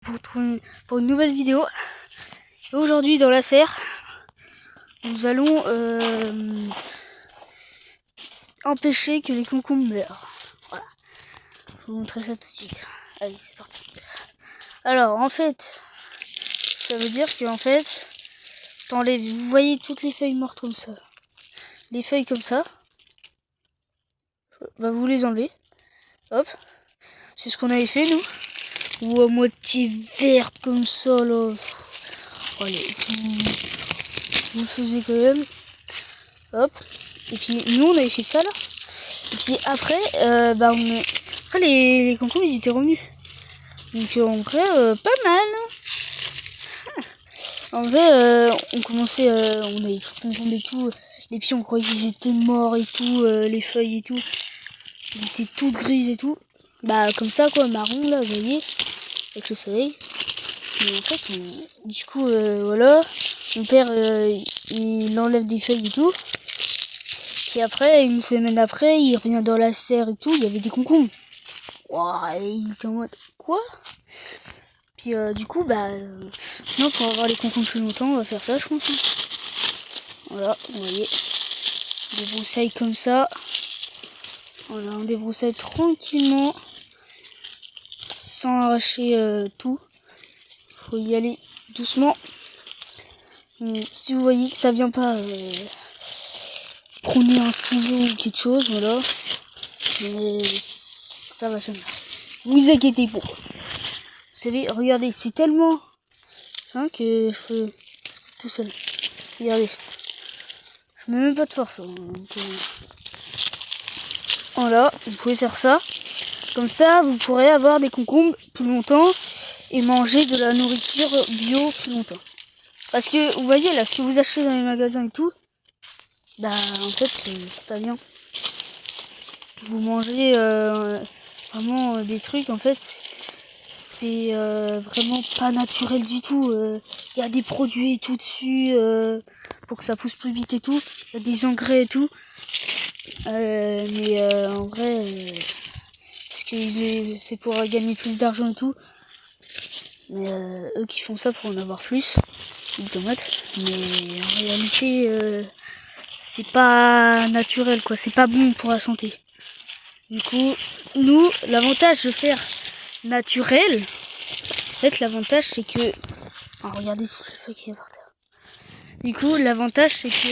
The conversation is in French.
Vous retrouvez pour une nouvelle vidéo. Aujourd'hui dans la serre, nous allons empêcher que les concombres meurent. Voilà. Je vais vous montrer ça tout de suite. Allez, c'est parti. Alors en fait, ça veut dire que en fait, t'enlèves, vous voyez toutes les feuilles mortes comme ça. Les feuilles comme ça, bah vous les enlevez. Hop. C'est ce qu'on avait fait nous. Ou à moitié verte comme ça là. Allez, vous le faisiez quand même. Hop. Et puis nous on avait fait ça là. Et puis après, après les concombres ils étaient revenus. Donc en vrai, pas mal. En vrai, on commençait, on avait tout concombre et tout. Les pieds on croyait qu'ils étaient morts et tout. Les feuilles et tout. Ils étaient toutes grises et tout. Bah comme ça quoi, marron là, vous voyez. Avec le soleil. Mais en fait, du coup, voilà. Mon père, il enlève des feuilles et tout. Puis après, une semaine après, il revient dans la serre et tout. Il y avait des concombres. Wow, et il était en mode, quoi? Puis du coup, non, pour avoir les concombres plus longtemps, on va faire ça, je pense. Voilà, vous voyez. Des broussailles comme ça. Voilà, on débroussaille tranquillement. Sans arracher tout. Faut y aller doucement. Si vous voyez que ça vient pas, prenez un ciseau ou quelque chose, voilà. Mais ça va se faire. Vous inquiétez pas. Vous savez, regardez, c'est tellement que je peux tout seul. Regardez. Je mets même pas de force. Donc, voilà, vous pouvez faire ça. Comme ça, vous pourrez avoir des concombres plus longtemps et manger de la nourriture bio plus longtemps. Parce que, vous voyez, là, ce que vous achetez dans les magasins et tout, en fait, c'est pas bien. Vous mangez vraiment des trucs, en fait, c'est vraiment pas naturel du tout. Y a des produits et tout dessus pour que ça pousse plus vite et tout. Il y a des engrais et tout. Mais en vrai, parce que c'est pour gagner plus d'argent et tout. Mais eux qui font ça pour en avoir plus, les tomates. Mais en réalité, c'est pas naturel, quoi. C'est pas bon pour la santé. Du coup, nous, l'avantage de faire naturel, en fait, l'avantage c'est que... Oh, regardez tout le feu qui est par terre. Du coup, l'avantage c'est que